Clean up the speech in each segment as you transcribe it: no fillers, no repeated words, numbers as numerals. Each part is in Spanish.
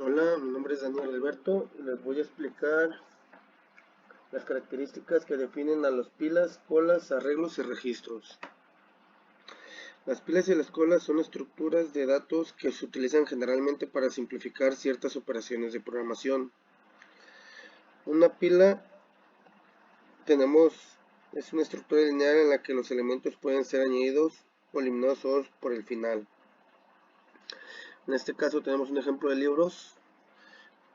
Hola, mi nombre es Daniel Alberto y les voy a explicar las características que definen a las pilas, colas, arreglos y registros. Las pilas y las colas son estructuras de datos que se utilizan generalmente para simplificar ciertas operaciones de programación. Una pila es una estructura lineal en la que los elementos pueden ser añadidos o eliminados todos por el final. En este caso tenemos un ejemplo de libros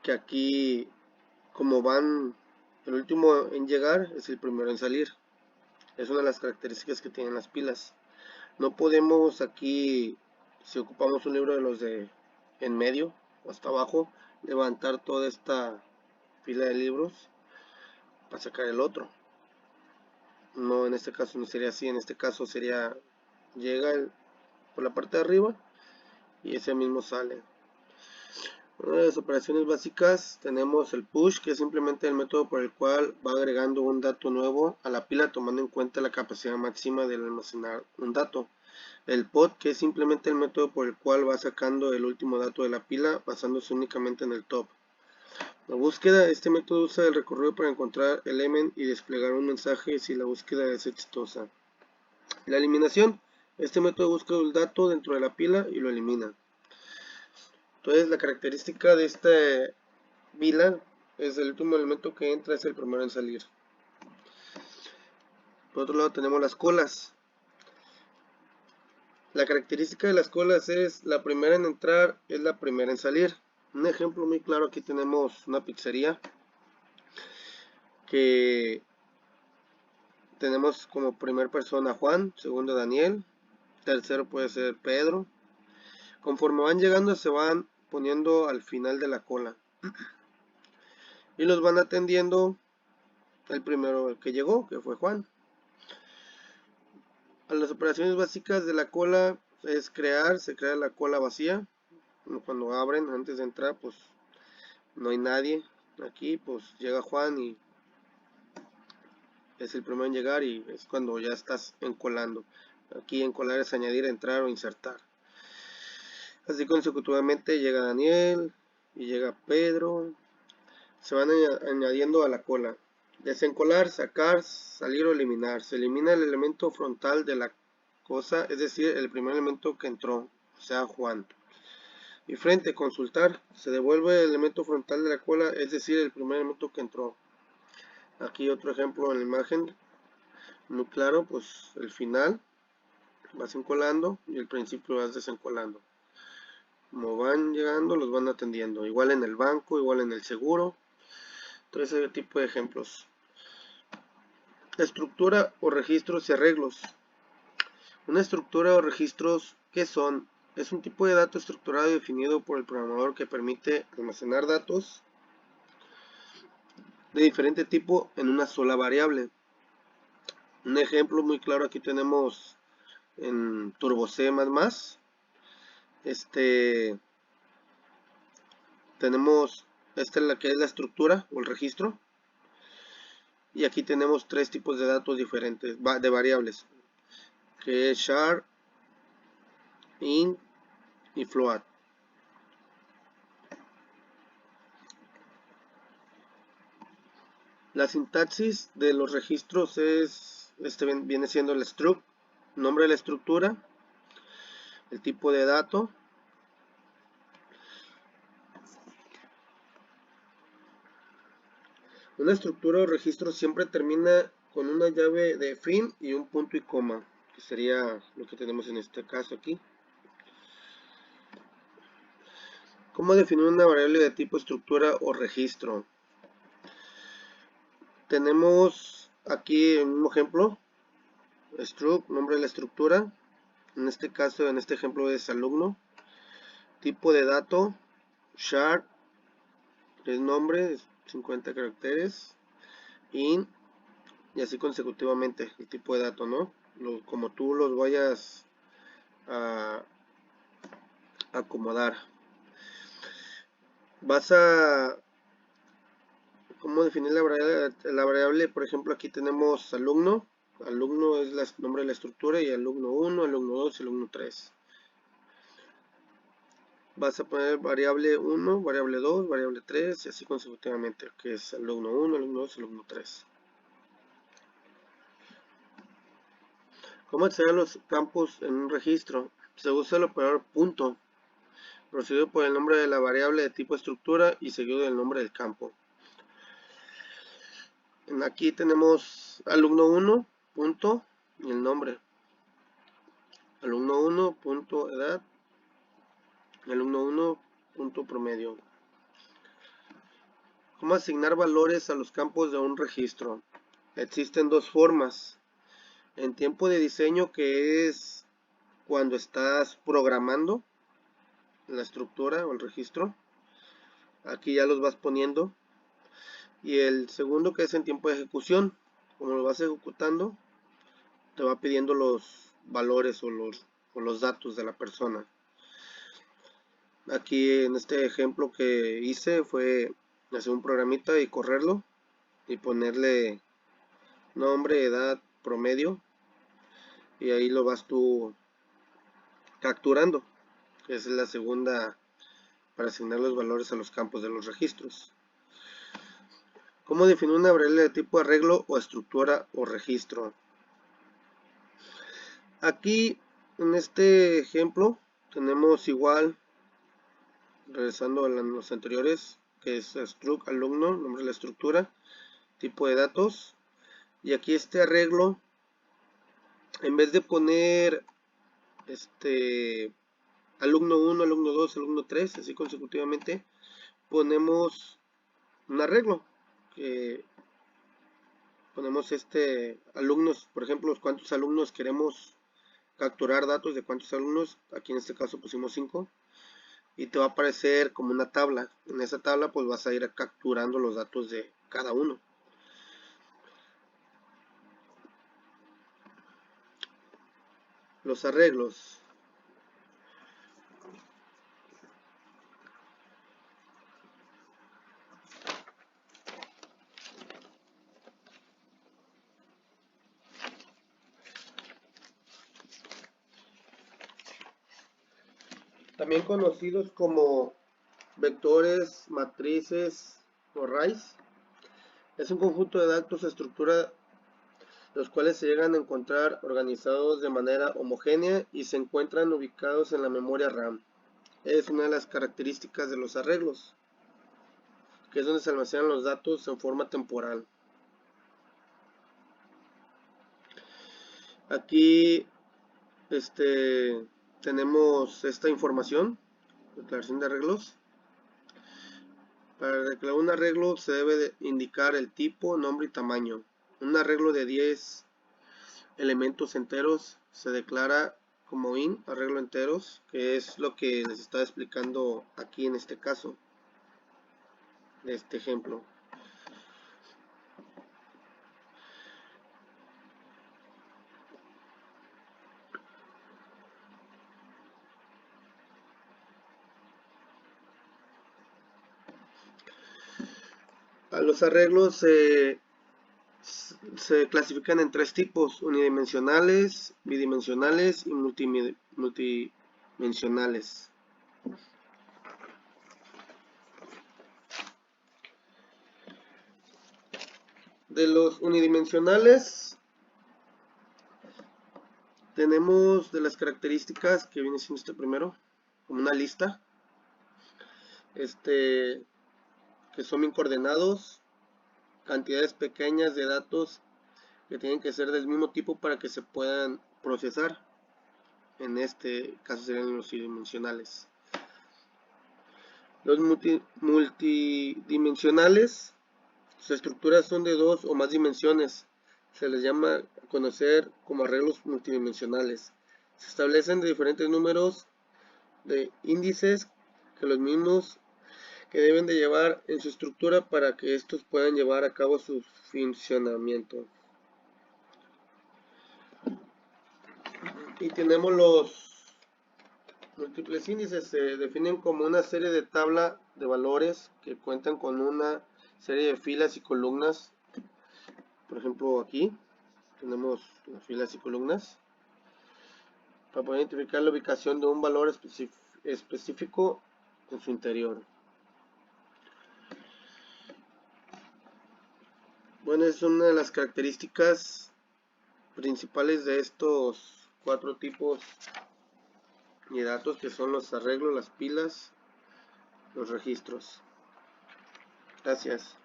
que aquí, como van, el último en llegar es el primero en salir. Es una de las características que tienen las pilas. No podemos aquí, si ocupamos un libro de los de en medio o hasta abajo, levantar toda esta pila de libros para sacar el otro. No, en este caso no sería así. En este caso sería, por la parte de arriba y ese mismo sale. Una de las operaciones básicas tenemos el push, que es simplemente el método por el cual va agregando un dato nuevo a la pila tomando en cuenta la capacidad máxima de almacenar un dato. El pot, que es simplemente el método por el cual va sacando el último dato de la pila basándose únicamente en el top. La búsqueda, este método usa el recorrido para encontrar el element y desplegar un mensaje si la búsqueda es exitosa. La eliminación, este método busca el dato dentro de la pila y lo elimina. Entonces la característica de esta pila es el último elemento que entra es el primero en salir. Por otro lado tenemos las colas. La característica de las colas es la primera en entrar es la primera en salir. Un ejemplo muy claro, aquí tenemos una pizzería que tenemos como primer persona Juan, segundo Daniel, tercero puede ser Pedro. Conforme van llegando se van poniendo al final de la cola y los van atendiendo el primero que llegó, que fue Juan. A las operaciones básicas de la cola es se crea la cola vacía. Cuando abren antes de entrar pues no hay nadie. Aquí pues llega Juan y es el primero en llegar y es cuando ya estás encolando. Aquí encolar es añadir, entrar o insertar. Así consecutivamente llega Daniel y llega Pedro. Se van añadiendo a la cola. Desencolar, sacar, salir o eliminar. Se elimina el elemento frontal de la cosa, es decir, el primer elemento que entró, o sea, Juan. Y frente, consultar. Se devuelve el elemento frontal de la cola, es decir, el primer elemento que entró. Aquí otro ejemplo en la imagen, muy claro, pues el final vas encolando y el principio vas desencolando. Como van llegando, los van atendiendo. Igual en el banco, igual en el seguro. Todo ese tipo de ejemplos. Estructura o registros y arreglos. Una estructura o registros, ¿qué son? Es un tipo de dato estructurado y definido por el programador que permite almacenar datos de diferente tipo en una sola variable. Un ejemplo muy claro aquí tenemos en Turbo C++. Tenemos esta es la que es la estructura o el registro. Y aquí tenemos tres tipos de datos diferentes, de variables, que es char, int y float. La sintaxis de los registros viene siendo el struct, nombre de la estructura, el tipo de dato, una estructura o registro siempre termina con una llave de fin y un punto y coma, que sería lo que tenemos en este caso aquí. ¿Cómo definir una variable de tipo estructura o registro? Tenemos aquí un ejemplo, struct, nombre de la estructura, en este caso, en este ejemplo es alumno, tipo de dato, char, el nombre, 50 caracteres, int, y así consecutivamente, el tipo de dato, ¿no? Como tú los vayas a acomodar. Vas a, ¿cómo definir la variable? Por ejemplo, aquí tenemos alumno. Alumno es el nombre de la estructura y alumno 1, alumno 2 y alumno 3. vas a poner variable 1, variable 2, variable 3 y así consecutivamente, que es alumno 1, alumno 2, alumno 3. ¿Cómo acceder a los campos en un registro? Se usa el operador punto, precedido por el nombre de la variable de tipo estructura y seguido del nombre del campo. Aquí tenemos alumno 1, punto, y el nombre. Alumno 1, punto, edad. Alumno 1, punto, promedio. ¿Cómo asignar valores a los campos de un registro? Existen dos formas. En tiempo de diseño, que es cuando estás programando la estructura o el registro. Aquí ya los vas poniendo. Y el segundo, que es en tiempo de ejecución. Como lo vas ejecutando, te va pidiendo los valores o los datos de la persona. Aquí en este ejemplo que hice fue hacer un programita y correrlo y ponerle nombre, edad, promedio, y ahí lo vas tú capturando, que es la segunda para asignar los valores a los campos de los registros. ¿Cómo definir una variable de tipo arreglo o estructura o registro? Aquí en este ejemplo tenemos igual, regresando a los anteriores, que es struct alumno, nombre de la estructura, tipo de datos, y aquí este arreglo, en vez de poner alumno 1, alumno 2, alumno 3, así consecutivamente, ponemos un arreglo, que ponemos alumnos, por ejemplo, cuántos alumnos queremos capturar datos de cuántos alumnos, aquí en este caso pusimos 5, y te va a aparecer como una tabla. En esa tabla pues vas a ir capturando los datos de cada uno. Los arreglos. También conocidos como vectores, matrices o arrays. Es un conjunto de datos o estructura los cuales se llegan a encontrar organizados de manera homogénea y se encuentran ubicados en la memoria RAM. Es una de las características de los arreglos, que es donde se almacenan los datos en forma temporal. Aquí tenemos esta información, declaración de arreglos. Para declarar un arreglo se debe indicar el tipo, nombre y tamaño. Un arreglo de 10 elementos enteros se declara como int, arreglo enteros, que es lo que les estaba explicando aquí en este caso, de este ejemplo. A los arreglos se clasifican en tres tipos: unidimensionales, bidimensionales y multidimensionales. De los unidimensionales tenemos de las características que viene siendo primero, como una lista, que son bien coordenados, cantidades pequeñas de datos que tienen que ser del mismo tipo para que se puedan procesar. En este caso serían los unidimensionales. Los multidimensionales, sus estructuras son de 2 o más dimensiones. Se les llama a conocer como arreglos multidimensionales. Se establecen de diferentes números de índices que los mismos que deben de llevar en su estructura para que estos puedan llevar a cabo su funcionamiento. Y tenemos los múltiples índices. Se definen como una serie de tabla de valores que cuentan con una serie de filas y columnas. Por ejemplo, aquí tenemos las filas y columnas para poder identificar la ubicación de un valor específico en su interior. Bueno, es una de las características principales de estos 4 tipos de datos, que son los arreglos, las pilas, los registros. Gracias.